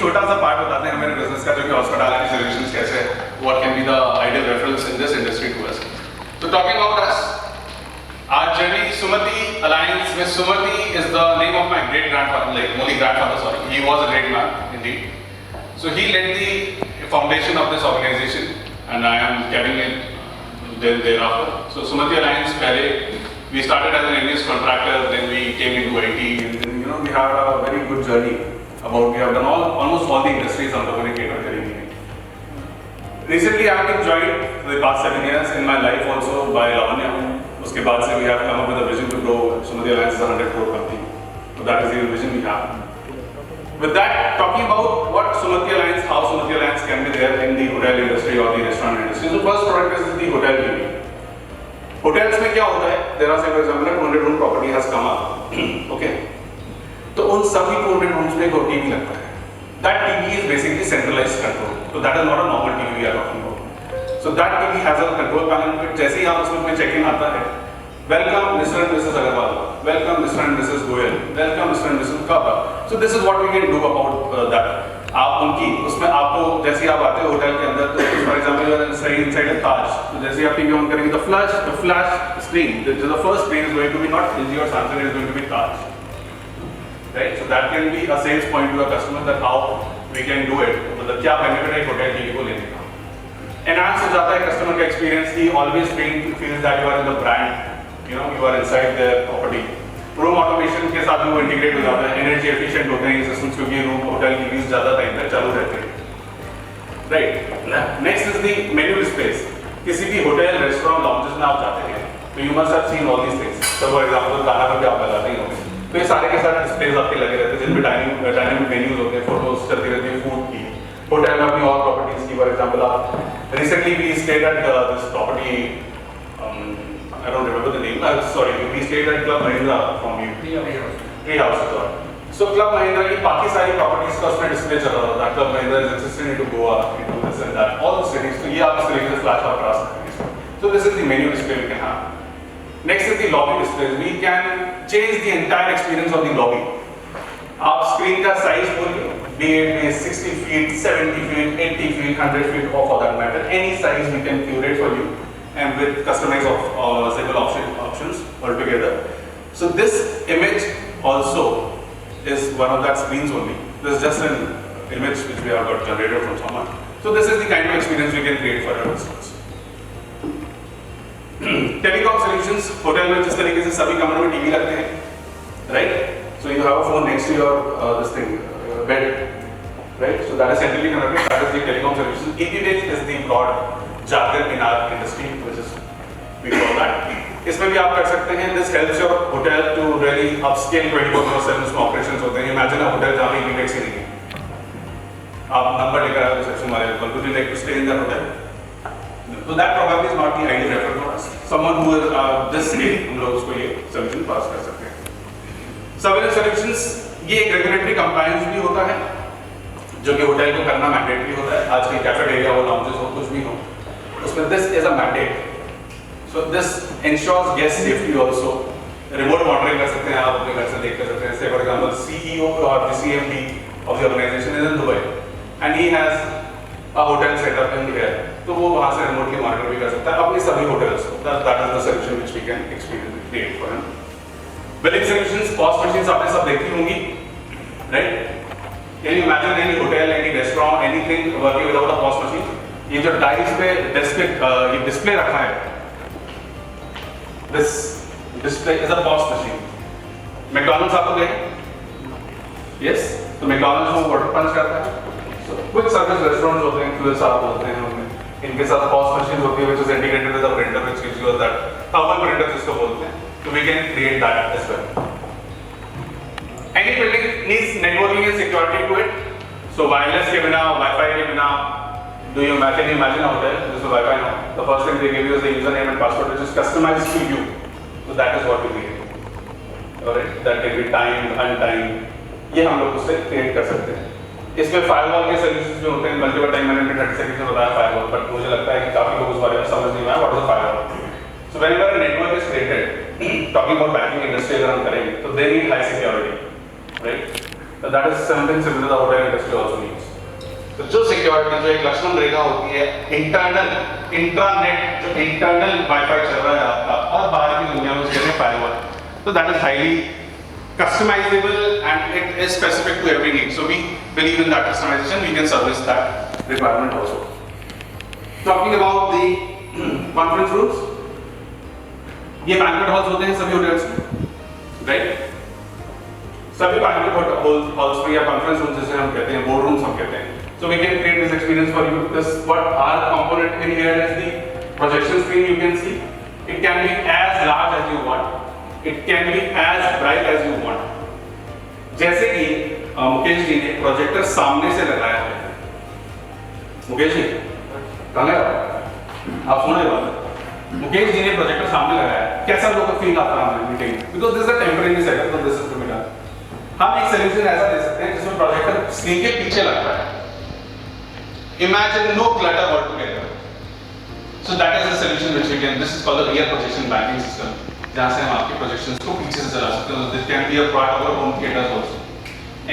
छोटा सा पार्ट बताते हैं हमारे बिजनेस का, जो कि हॉस्पिटैलिटी सॉल्यूशंस कैसे, what can be the ideal reference in this industry to us. So talking about us, our journey, Sumati Alliance with Sumati is the name of my great grandfather, like only grandfather, sorry. He was a great man indeed. So he led the foundation of this organization, and I am carrying it thereafter. So Sumati Alliance, we started as an English contractor, then we came into IT, and then we had a very good journey. We have done almost all the industries हम लोगों ने cater करेंगे. Recently, I have been joined for the past 7 years in my life also by Lavanya. उसके बाद से we have come up with a vision to grow Sumati Alliance is a 100 crore company. So that is the vision we have. With that, talking about what Sumati Alliance, how Sumati Alliance can be there in the hotel industry or the restaurant industry. So first product is the hotel TV. Hotels में क्या होता है? There are say for example 200 room property has come up. Okay. तो उन सभी 200 rooms में एक TV लगता है. That TV is basically centralized control. So that is not a normal TV we are talking about. So that TV has a control panel. जैसे ही आप उसमें कोई check-in आता है, welcome Mr. and Mrs. Agarwal, welcome Mr. and Mrs. Goyal, welcome Mr. and Mrs. Kabra. So this is what we can do about that. आप उनकी उसमें आपको जैसे ही आप आते हो होटल के अंदर, तो for example you are inside a Taj. तो जैसे ही आप TV on करेंगे, the flash screen, the first screen is going to be not LG or Samsung, it is going to be Taj. Right? So that can be a sales point to a customer that how we can do it. मतलब क्या benefit है hotel TV को लेने का. Enhance हो जाता है customer का experience. He always feels that you are in the brand. You are inside their property. Room automation के साथ भी वो integrate हो जाता है. Energy efficient होते हैं ये systems क्योंकि room होटल TVs ज़्यादा टाइम तक चालू रहते हैं. Right. Next is the menu displays. किसी भी होटल, रेस्टोरेंट, lounges में आप जाते हैं, तो you must have seen all these things. So for example खाना पर भी आप लगाते ही होंगे. तो ये सारे के सारे डिस्प्लेज आपके लगे रहते हैं जिनमें डायनेमिक मेन्यूज होते हैं, फोटोज चलती रहती है फूड की, होटल में अपनी और प्रॉपर्टीज की. फॉर एग्जांपल आप recently we stayed at this property, I don't remember the name, sorry, we stayed at club Mahindra from you tree house. So club Mahindra की बाकी सारी प्रॉपर्टीज का उसमें डिस्प्ले चल रहा था. Club Mahindra is insistent to go into this and that all the cities. तो ये आप इस तरीके से फ्लैश आउट करा सकते हैं. So this is the menu display we can have. Next is the lobby displays. We can change the entire experience of the lobby. आप screen का size बोलिए, be it 60 feet, 70 feet, 80 feet, 100 feet, or for that matter, any size we can curate for you, and with customized of several options altogether. So this image also is one of that screens only. This is just an image which we have got generated from someone. So this is the kind of experience we can create for our customers. Telecom solutions, hotel में जिस तरीके से सभी कमरों में TV लगते हैं, right? So you have a phone next to your this thing bed, right? So that is centrally connected. That is the telecom solution. EPDX is the broad jargon in our industry, which is we call that. इसमें भी आप कर सकते हैं. This helps your hotel to really upscale 24/7 उसमें operations होते हैं. Imagine a hotel जहाँ पे EPDX ही नहीं है. आप नंबर लेकर आए रिसेप्शन वाले को, would you like to stay in that hotel? So that probably is not the ideal reference for us. Someone who is this scale, हम लोग उसको ये solution पास कर सकते हैं. Surveillance solutions, ये एक regulatory compliance भी होता है, जो कि होटल को करना mandatory होता है. आज के कैफेटेरिया हो, लाउंजेस हो, कुछ भी हो, उसमें this is a mandate. So this ensures guest safety also. Remote monitoring कर सकते हैं आप, अपने घर से देख कर सकते हैं. Say for example, CEO or the CMD of the organization is in Dubai, and he has a hotel setup in here. तो वो वहाँ से रिमोटली मॉनिटर भी कर सकता है अपने सभी होटल्स को. That is the solution which we can create for him. Billing solutions, POS machines आपने सब देखी होंगी, right? Can you imagine any hotel, any restaurant, anything working without a POS machine? ये जो डाइस पे ये डिस्प्ले रखा है, this display is a POS machine. McDonald's आपको गए? Yes. तो मैकडॉनल्ड्स में वाटर पंच करता है. क्विक सर्विस रेस्टोरेंट्स होते हैं, QSR बोलते हैं उनमें. इनके साथ POS मशीन होती है which is integrated with a printer which gives you that thermal printer जिसको बोलते हैं. So we can create that as well. Any building needs networking and security to it. So wireless के बिना, Wi-Fi के बिना, can you imagine a hotel जिसमें Wi-Fi ना हो? The first thing they give you is the username and password which is customized to you. So that is what we create. Alright, that can be timed, untimed. ये हम लोग उससे create कर सकते हैं. इसमें फायरवॉल के सर्विसेज भी होते हैं. मल्टीपल टाइम मैंने 30 सेकंड में बताया फायरवॉल, बट मुझे लगता है कि काफी लोग उस बारे में समझ नहीं आया what is firewall. So whenever a network is created, talking about banking industry अगर हम करेंगे, तो they need high security, right? That is something similar the hotel industry also needs. तो जो सिक्योरिटी जो एक लक्ष्मण रेखा होती है इंटरनल इंट्रानेट जो इंटरनल वाईफाई चल रहा है आपका और बाहर की दुनिया में उसके लिए फायरवॉल, तो that is highly customizable and it is specific to every need. So we believe in that customization. We can service that requirement also. Talking about the conference rooms, ये banquet halls होते हैं सभी hotels में, right? सभी banquet halls में या conference rooms जिसे हम कहते हैं, board rooms हम कहते हैं. So we can create this experience for you. This what our component in here is the projection screen. You can see it can be as large as you want. It can be as bright as you want. जैसे कि मुकेश जी ने projector सामने से लगाया है. मुकेश जी कहाँ गया? आप सुन रहे बात? मुकेश जी ने प्रोजेक्टर सामने लगाया है. कैसा लोग फील आता है हमारे मीटिंग में? Because this is a temporary setup, so this is to be done. हम एक सोल्यूशन ऐसा दे सकते हैं जिसमें प्रोजेक्टर स्क्रीन के पीछे लगता है. Imagine no clutter altogether. So that is the solution which we can. This is called the rear projection banking system. जहाँ से हम आपके प्रोजेक्शंस को पीछे से चला सकते हैं. This can be a part of our home theaters also.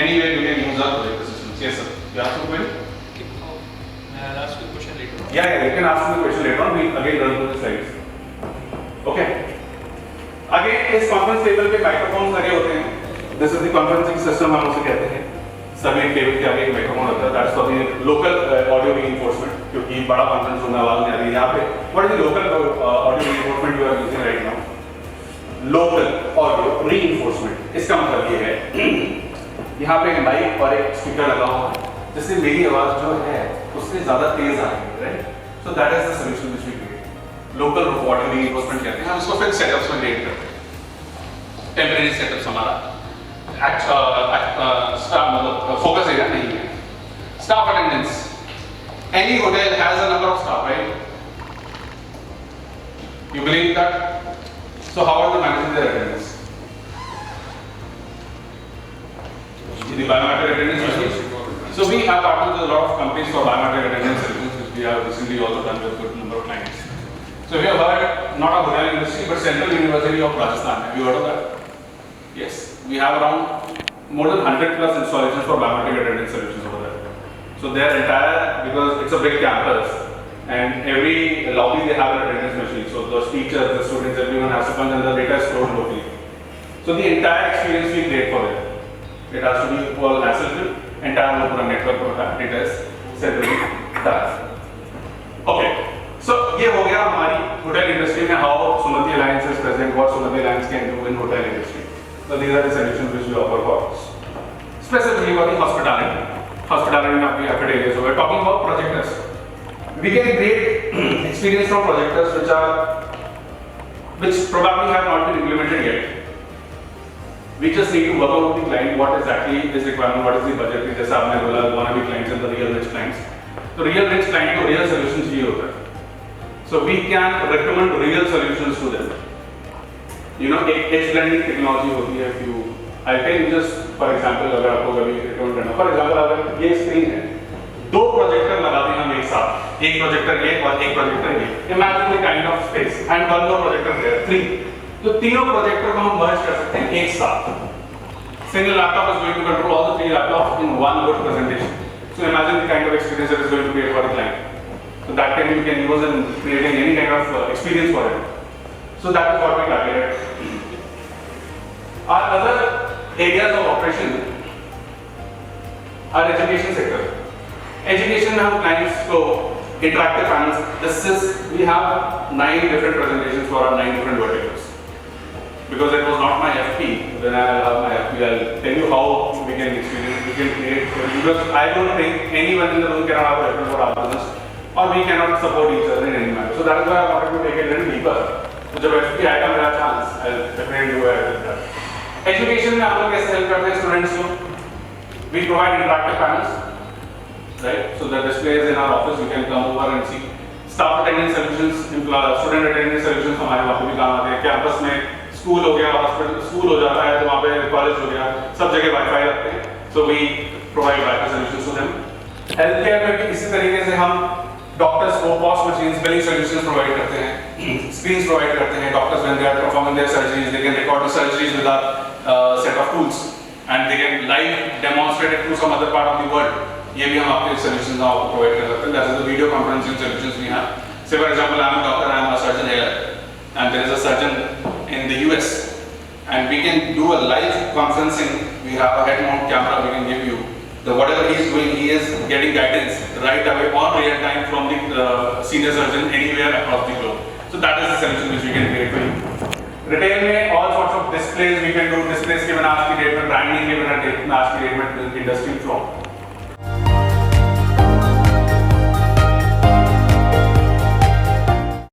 Anyway, we can use our projector systems. Yes, sir. You ask a question? I'll ask you a question later on. Yeah, you can ask me a question later on. We again run through the slides. Okay. Again, इस conference table पे microphones लगे होते हैं. This is the conferencing system हम उसे कहते हैं. सभी टेबल के आगे एक माइक्रोफोन होता है. That's for the local audio reinforcement. क्योंकि बड़ा conference room में आवाज नहीं आ रही. यहाँ पे what is the local audio reinforcement you are using right now? Local audio reinforcement. इसका मतलब ये है यहाँ पे एक माइक और एक स्पीकर लगा हुआ है जिससे मेरी आवाज जो है उससे ज्यादा तेज आ रही है, right? So that is the solution which we create. Local audio reinforcement कहते हैं. हम इसको फिर सेटअप्स में क्रिएट करते हैं. टेम्परेरी सेटअप्स हमारा स्टाफ मतलब फोकस एरिया नहीं है. Staff attendance. Any hotel has a number of staff, right? You believe that? So how are they managing their attendance? The biometric attendance machines. So we have partnered with a lot of companies for biometric attendance solutions, which we have recently also done with a good number of clients. So we have heard not of hotel industry, but Central University of Rajasthan. Have you heard of that? Yes, we have around more than 100 plus installations for biometric attendance solutions over there. So their entire, because it's a big campus, and every lobby they have an attendance machine. So those teachers, the students, everyone has to punch and the data is stored locally. So the entire experience we create for them. It has to be all hassle-free. Entire पूरा network होता है. Data is centrally done. Okay. So ये हो गया हमारी hotel industry में how Summati Alliance is present, what Summati Alliance can do in hotel industry. So these are the solutions which we offer for specifically for the hospitality. Hospitality में आपकी affected areas. So we're talking about projectors. We can create experience from projectors which probably have not been implemented yet. We just need to work out with the client what exactly is requirement, what is the budget. जैसे आपने बोला wanna be clients and the real rich clients. तो real rich client को real solutions चाहिए होता है. So we can recommend real solutions to them. You know, एक edge blending technology होती है. If you, I can just for example अगर आपको कभी recommend करना, for example अगर ये screen है, दो प्रोजेक्टर लगाते हैं हम एक साथ, एक प्रोजेक्टर ये और एक प्रोजेक्टर ये. Imagine the kind of space and one more projector there, 3. तो तीनों प्रोजेक्टर को हम मर्ज कर सकते हैं एक साथ. Single laptop is going to control all the 3 laptops in one good presentation. So imagine the kind of experience that is going to create for the client. So that can you can use in creating any kind of experience for it. So that is what we targeted. Our other areas of operation are education sector. Education में हम clients को interactive panels. This is we have 9 different presentations for our 9 different verticals. Because it was not my FP, when I will have my FP, I'll tell you how we can experience, we can create, because I don't think anyone in the room can have a reference for our business, or we cannot support each other in any manner. So that is why I wanted to take it a little deeper. So जब FP आएगा मेरा chance, I'll definitely do it with that. Education में हम लोग कैसे help करते हैं students को? We provide interactive panels, right? So the display is in our office, you can come over and see. Staff attendance solutions, student attendance solutions हमारे वहाँ पे भी काम आते हैं. कैंपस में स्कूल हो गया, हॉस्पिटल स्कूल हो जाता है तो वहाँ पे कॉलेज हो गया, सब जगह वाईफाई रखते हैं. So we provide wifi solutions to them. Health care में भी इसी तरीके से हम डॉक्टर्स को POS machines, billing solutions provide करते हैं, स्क्रीन्स प्रोवाइड करते हैं. Doctors when they are performing their surgeries they can record the surgeries with our set of tools. and they can live demonstrate it to some other part of the world. ये भी हम आपके solutions now provide कर सकते हैं. That is the video conferencing solutions we have. Say for example, I am a doctor, I am a surgeon here, and there is a surgeon in the US, and we can do a live conferencing. We have a head mount camera we can give you. Whatever he is doing, he is getting guidance right away on real time from the senior surgeon anywhere across the globe. So that is the solution which we can create for you. Retail में all sorts of displays we can do. Displays के बिना आज की date में branding के बिना आज की डेट में industry flow